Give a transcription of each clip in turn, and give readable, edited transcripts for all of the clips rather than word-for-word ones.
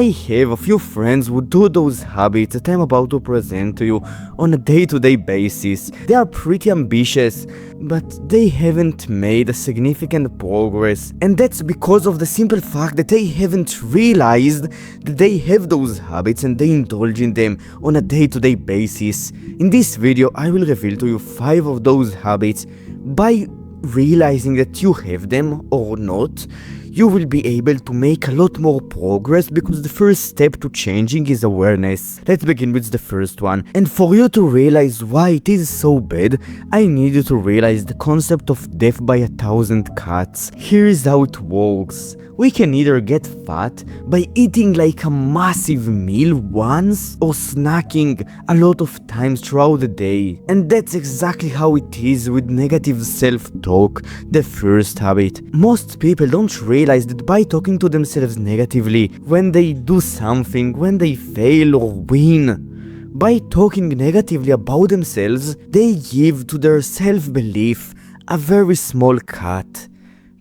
I have a few friends who do those habits that I'm about to present to you on a day-to-day basis. They are pretty ambitious, but they haven't made a significant progress, and that's because of the simple fact that they haven't realized that they have those habits and they indulge in them on a day-to-day basis. In this video, I will reveal to you 5 of those habits. By realizing that you have them or not, you will be able to make a lot more progress, because the first step to changing is awareness. Let's begin with the first one. And for you to realize why it is so bad, I need you to realize the concept of death by 1,000 cuts. Here is how it works. We can either get fat by eating like a massive meal once, or snacking a lot of times throughout the day. And that's exactly how it is with negative self-talk, the first habit. Most people don't realize that by talking to themselves negatively when they do something, when they fail or win, by talking negatively about themselves, they give to their self-belief a very small cut.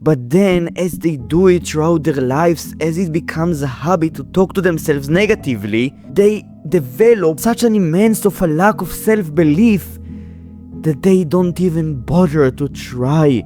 But then, as they do it throughout their lives, as it becomes a habit to talk to themselves negatively, they develop such an immense of a lack of self-belief that they don't even bother to try.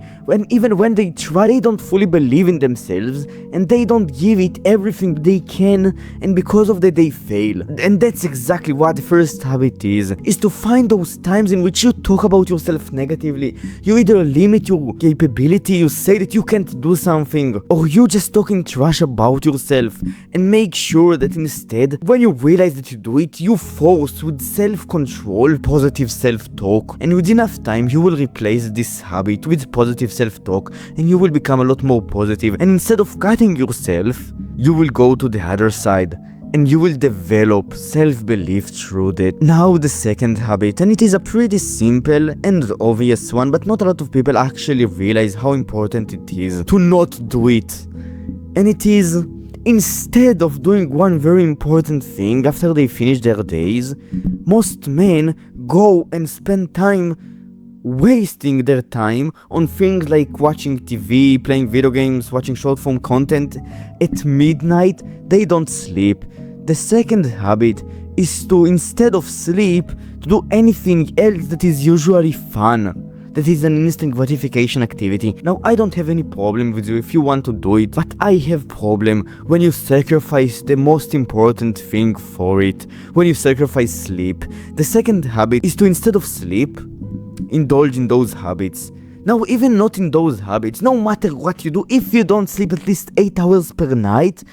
Even when they try, they don't fully believe in themselves, and they don't give it everything they can, and because of that they fail. And that's exactly what the first habit is to find those times in which you talk about yourself negatively. You either limit your capability, you say that you can't do something, or you just talking trash about yourself, and make sure that instead, when you realize that you do it, you force with self-control, positive self-talk, and with enough time you will replace this habit with positive self-talk, and you will become a lot more positive. And instead of cutting yourself, you will go to the other side, and you will develop self-belief through that. Now the second habit, and it is a pretty simple and obvious one, but not a lot of people actually realize how important it is to not do it. And it is, instead of doing one very important thing after they finish their days, most men go and spend time wasting their time on things like watching TV, playing video games, watching short form content. At midnight, they don't sleep. The second habit is to, instead of sleep, to do anything else that is usually fun, that is an instant gratification activity. Now, I don't have any problem with you if you want to do it, but I have problem when you sacrifice the most important thing for it, when you sacrifice sleep. The second habit is to, instead of sleep, indulge in those habits. Now, even not in those habits, no matter what you do, if you don't sleep at least 8 hours per night,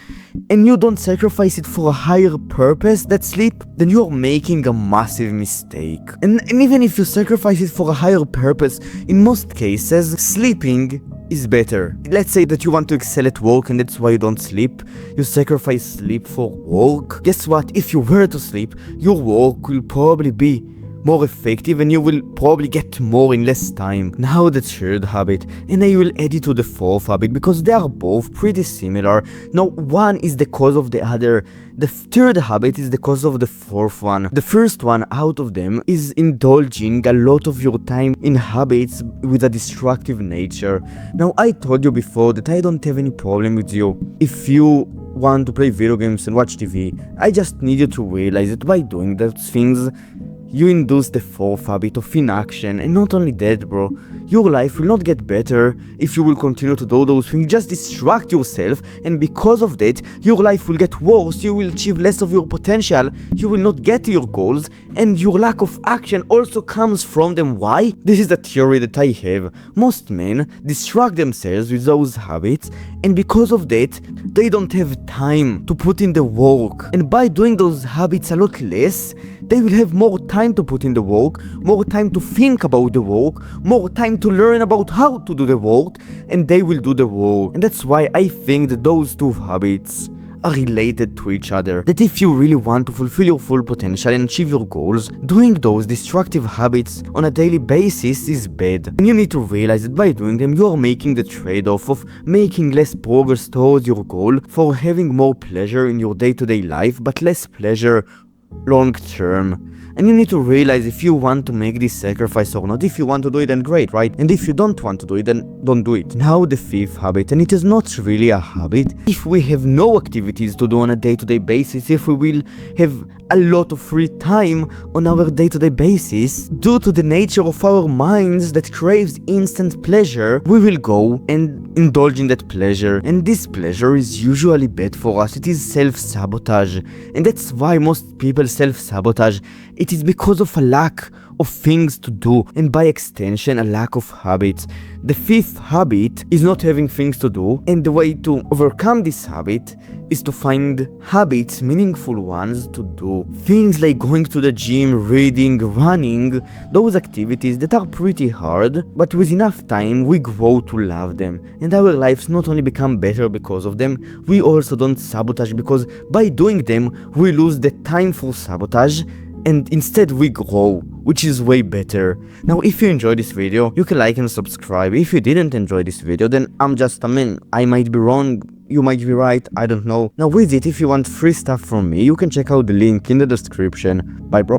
and you don't sacrifice it for a higher purpose, that sleep, then you're making a massive mistake. And even if you sacrifice it for a higher purpose, in most cases, sleeping is better. Let's say that you want to excel at work and that's why you don't sleep. You sacrifice sleep for work. Guess what? If you were to sleep, your work will probably be more effective, and you will probably get more in less time. Now the third habit, and I will add it to the fourth habit because they are both pretty similar. Now, one is the cause of the other. The third habit is the cause of the fourth one. The first one out of them is indulging a lot of your time in habits with a destructive nature. Now, I told you before that I don't have any problem with you if you want to play video games and watch TV. I just need you to realize that by doing those things, you induce the fourth habit of inaction. And not only that, bro, your life will not get better if you will continue to do those things. Just distract yourself, and because of that, your life will get worse. You will achieve less of your potential, you will not get to your goals, and your lack of action also comes from them. Why? This is the theory that I have. Most men distract themselves with those habits, and because of that, they don't have time to put in the work. And by doing those habits a lot less, they will have more time to put in the work, more time to think about the work, more time to learn about how to do the work, and they will do the work. And that's why I think that those two habits are related to each other. That if you really want to fulfill your full potential and achieve your goals, doing those destructive habits on a daily basis is bad. And you need to realize that by doing them, you are making the trade-off of making less progress towards your goal for having more pleasure in your day-to-day life, but less pleasure long term. And you need to realize if you want to make this sacrifice or not. If you want to do it, then great, right? And if you don't want to do it, then don't do it. Now the fifth habit, and it is not really a habit. If we have no activities to do on a day-to-day basis, if we will have a lot of free time on our day-to-day basis, due to the nature of our minds that craves instant pleasure, we will go and indulge in that pleasure. And this pleasure is usually bad for us. It is self-sabotage. And that's why most people self-sabotage. It is because of a lack of things to do, and by extension a lack of habits. The fifth habit is not having things to do, and the way to overcome this habit is to find habits, meaningful ones to do. Things like going to the gym, reading, running, those activities that are pretty hard, but with enough time we grow to love them, and our lives not only become better because of them, we also don't sabotage, because by doing them we lose the time for sabotage, and instead we grow, which is way better. Now if you enjoyed this video, you can like and subscribe. If you didn't enjoy this video, then I'm just a man. I might be wrong, you might be right, I don't know. Now with it, if you want free stuff from me, you can check out the link in the description. Bye bro.